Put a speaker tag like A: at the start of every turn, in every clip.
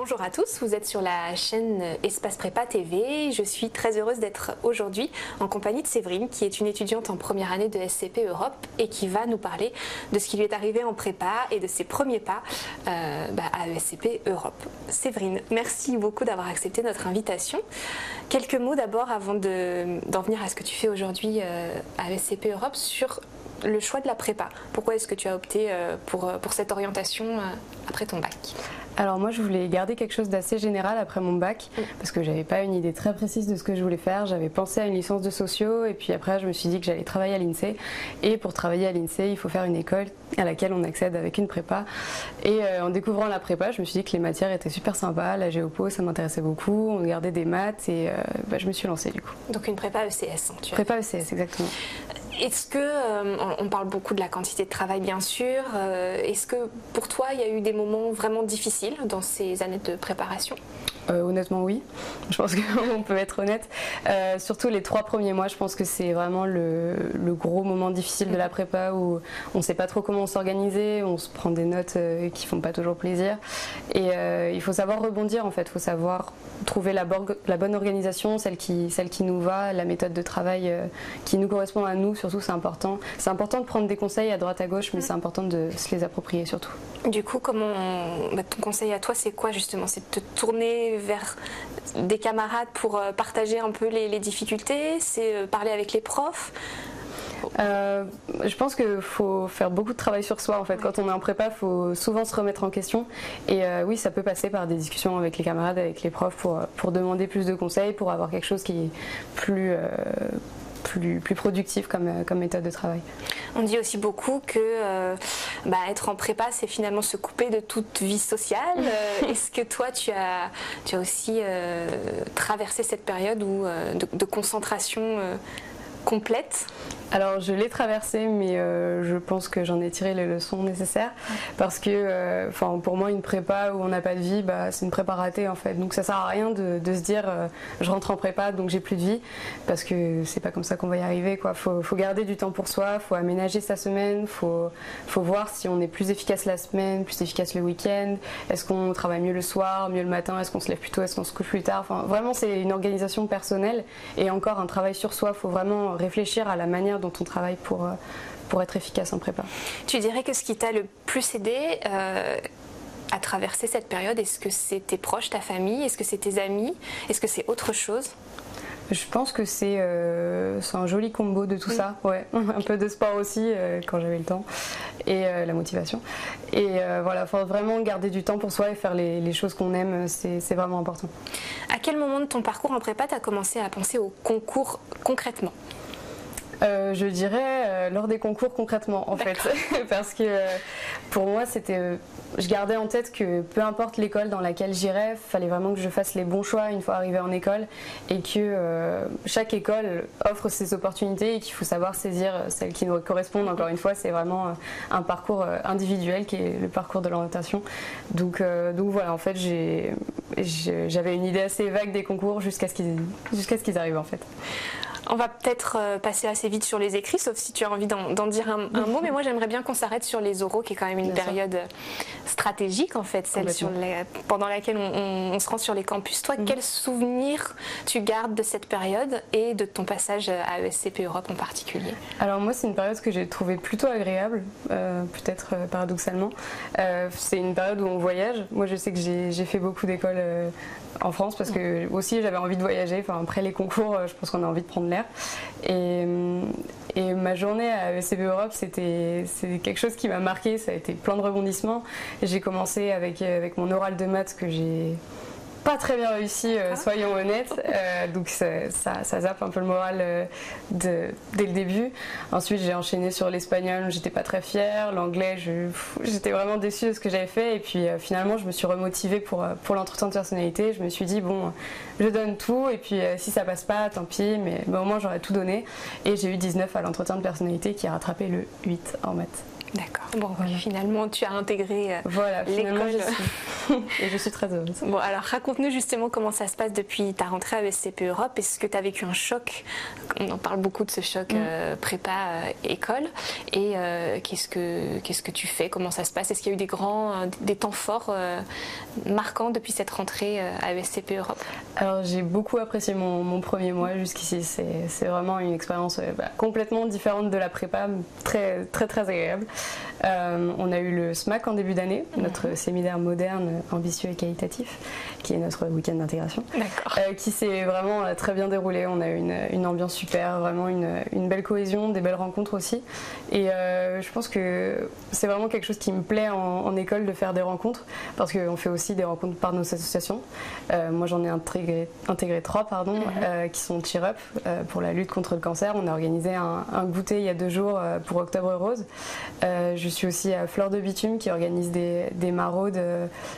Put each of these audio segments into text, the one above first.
A: Bonjour à tous, vous êtes sur la chaîne Espace Prépa TV. Je suis très heureuse d'être aujourd'hui en compagnie de Séverine, qui est une étudiante en première année de SCP Europe et qui va nous parler de ce qui lui est arrivé en prépa et de ses premiers pas à SCP Europe. Séverine, merci beaucoup d'avoir accepté notre invitation. Quelques mots d'abord avant d'en venir à ce que tu fais aujourd'hui à SCP Europe sur le choix de la prépa. Pourquoi est-ce que tu as opté pour cette orientation après ton bac ?
B: Alors moi je voulais garder quelque chose d'assez général après mon bac parce que j'avais pas une idée très précise de ce que je voulais faire. J'avais pensé à une licence de sociaux et puis après je me suis dit que j'allais travailler à l'INSEE, et pour travailler à l'INSEE il faut faire une école à laquelle on accède avec une prépa, et en découvrant la prépa je me suis dit que les matières étaient super sympas. La géopo ça m'intéressait beaucoup, on gardait des maths et je me suis lancée du coup.
A: Donc une prépa ECS, tu
B: prépa ECS, exactement.
A: Est-ce que, on parle beaucoup de la quantité de travail bien sûr, est-ce que pour toi il y a eu des moments vraiment difficiles dans ces années de préparation ?
B: Honnêtement oui, je pense qu'on peut être honnête. Surtout les 3 premiers mois, je pense que c'est vraiment le gros moment difficile de la prépa où on ne sait pas trop comment s'organiser, on se prend des notes qui font pas toujours plaisir. Et il faut savoir rebondir en fait, il faut savoir trouver la bonne organisation, celle qui nous va, la méthode de travail qui nous correspond à nous, surtout c'est important. C'est important de prendre des conseils à droite à gauche, mais c'est important de se les approprier surtout.
A: Du coup, ton conseil à toi c'est quoi justement ? C'est de te tourner vers des camarades pour partager un peu les difficultés, c'est parler avec les profs?
B: Je pense qu'il faut faire beaucoup de travail sur soi en fait. Quand on est en prépa, il faut souvent se remettre en question, et oui, ça peut passer par des discussions avec les camarades, avec les profs pour demander plus de conseils, pour avoir quelque chose qui est plus productif comme méthode de travail.
A: On dit aussi beaucoup que être en prépa c'est finalement se couper de toute vie sociale. Est-ce que toi tu as aussi traversé cette période de concentration complète ?
B: Alors je l'ai traversée, mais je pense que j'en ai tiré les leçons nécessaires, parce que pour moi une prépa où on n'a pas de vie, c'est une prépa ratée en fait. Donc ça sert à rien de se dire je rentre en prépa donc j'ai plus de vie, parce que c'est pas comme ça qu'on va y arriver quoi. Faut garder du temps pour soi, faut aménager sa semaine, faut voir si on est plus efficace la semaine, plus efficace le week-end, est-ce qu'on travaille mieux le soir, mieux le matin, est-ce qu'on se lève plus tôt, est-ce qu'on se couche plus tard. Vraiment c'est une organisation personnelle et encore un travail sur soi. Faut vraiment réfléchir à la manière dont on travaille pour être efficace en prépa.
A: Tu dirais que ce qui t'a le plus aidé à traverser cette période, est-ce que c'est tes proches, ta famille, est-ce que c'est tes amis, est-ce que c'est autre chose ?
B: Je pense que c'est un joli combo de tout ça, ouais. Un peu de sport aussi quand j'avais le temps, et la motivation. Et voilà, faut vraiment garder du temps pour soi et faire les choses qu'on aime, c'est vraiment important.
A: À quel moment de ton parcours en prépa tu as commencé à penser au concours concrètement ?
B: Je dirais lors des concours concrètement en fait, parce que pour moi je gardais en tête que peu importe l'école dans laquelle j'irais, il fallait vraiment que je fasse les bons choix une fois arrivée en école, et que chaque école offre ses opportunités et qu'il faut savoir saisir celles qui nous correspondent. Encore une fois, c'est vraiment un parcours individuel qui est le parcours de l'orientation. Donc voilà, en fait j'avais une idée assez vague des concours jusqu'à ce qu'ils arrivent en fait.
A: On va peut-être passer assez vite sur les écrits, sauf si tu as envie d'en dire un mot, mais moi j'aimerais bien qu'on s'arrête sur les oraux, qui est quand même une période stratégique en fait, celle pendant laquelle on se rend sur les campus. Toi, quels souvenirs tu gardes de cette période et de ton passage à ESCP Europe en particulier ?
B: Alors moi c'est une période que j'ai trouvée plutôt agréable, peut-être paradoxalement. C'est une période où on voyage. Moi je sais que j'ai fait beaucoup d'écoles en France parce que aussi j'avais envie de voyager. Après les concours, je pense qu'on a envie de prendre l'air. Et ma journée à ESCP Europe, c'est quelque chose qui m'a marqué. Ça a été plein de rebondissements. J'ai commencé avec mon oral de maths que j'ai pas très bien réussi, soyons honnêtes, donc ça zappe un peu le moral dès le début. Ensuite j'ai enchaîné sur l'espagnol, j'étais pas très fière, l'anglais j'étais vraiment déçue de ce que j'avais fait, et puis finalement je me suis remotivée pour l'entretien de personnalité. Je me suis dit bon, je donne tout, et puis si ça passe pas tant pis, mais au moins j'aurais tout donné, et j'ai eu 19 à l'entretien de personnalité qui a rattrapé le 8 en maths.
A: D'accord. Bon, voilà. Finalement, tu as intégré
B: voilà,
A: l'école.
B: Et je suis très heureuse.
A: Bon, alors raconte-nous justement comment ça se passe depuis ta rentrée à ESCP Europe. Est-ce que tu as vécu un choc? On en parle beaucoup de ce choc prépa-école. Et qu'est-ce que tu fais? Comment ça se passe? Est-ce qu'il y a eu des temps forts marquants depuis cette rentrée à ESCP Europe?
B: Alors j'ai beaucoup apprécié mon premier mois jusqu'ici. C'est vraiment une expérience complètement différente de la prépa, très très très agréable. On a eu le SMAC en début d'année, notre séminaire moderne, ambitieux et qualitatif, qui est notre week-end d'intégration, qui s'est vraiment très bien déroulé. On a eu une ambiance super, vraiment une belle cohésion, des belles rencontres aussi. Et je pense que c'est vraiment quelque chose qui me plaît en école, de faire des rencontres, parce qu'on fait aussi des rencontres par nos associations. Moi j'en ai intégré 3 qui sont Cheer Up pour la lutte contre le cancer. On a organisé un goûter il y a 2 jours pour Octobre Rose. Je suis aussi à Fleur de Bitume qui organise des maraudes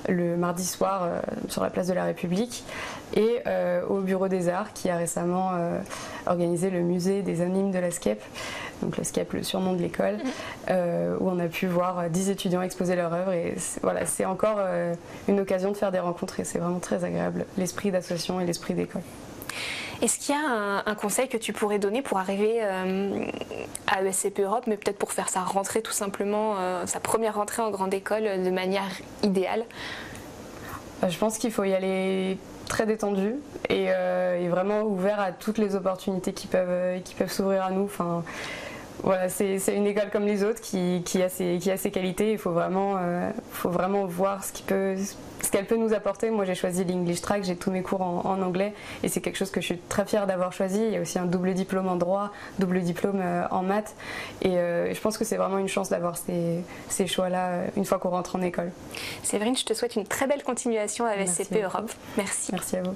B: le mardi soir sur la place de la République, et au Bureau des Arts qui a récemment organisé le musée des animes de la SCEP, donc la SCEP, le surnom de l'école, où on a pu voir 10 étudiants exposer leur œuvre, et voilà, c'est encore une occasion de faire des rencontres, et c'est vraiment très agréable, l'esprit d'association et l'esprit d'école.
A: Est-ce qu'il y a un conseil que tu pourrais donner pour arriver à ESCP Europe, mais peut-être pour faire sa rentrée tout simplement, sa première rentrée en grande école de manière idéale?
B: Je pense qu'il faut y aller très détendu et vraiment ouvert à toutes les opportunités qui peuvent s'ouvrir à nous. Enfin, voilà, c'est une école comme les autres qui a ses qualités. Il faut vraiment voir ce qu'elle peut nous apporter. Moi j'ai choisi l'English Track, j'ai tous mes cours en anglais, et c'est quelque chose que je suis très fière d'avoir choisi. Il y a aussi un double diplôme en droit, double diplôme en maths, et je pense que c'est vraiment une chance d'avoir ces choix-là une fois qu'on rentre en école.
A: Séverine, je te souhaite une très belle continuation à ESCP Europe. Merci.
B: Merci à vous.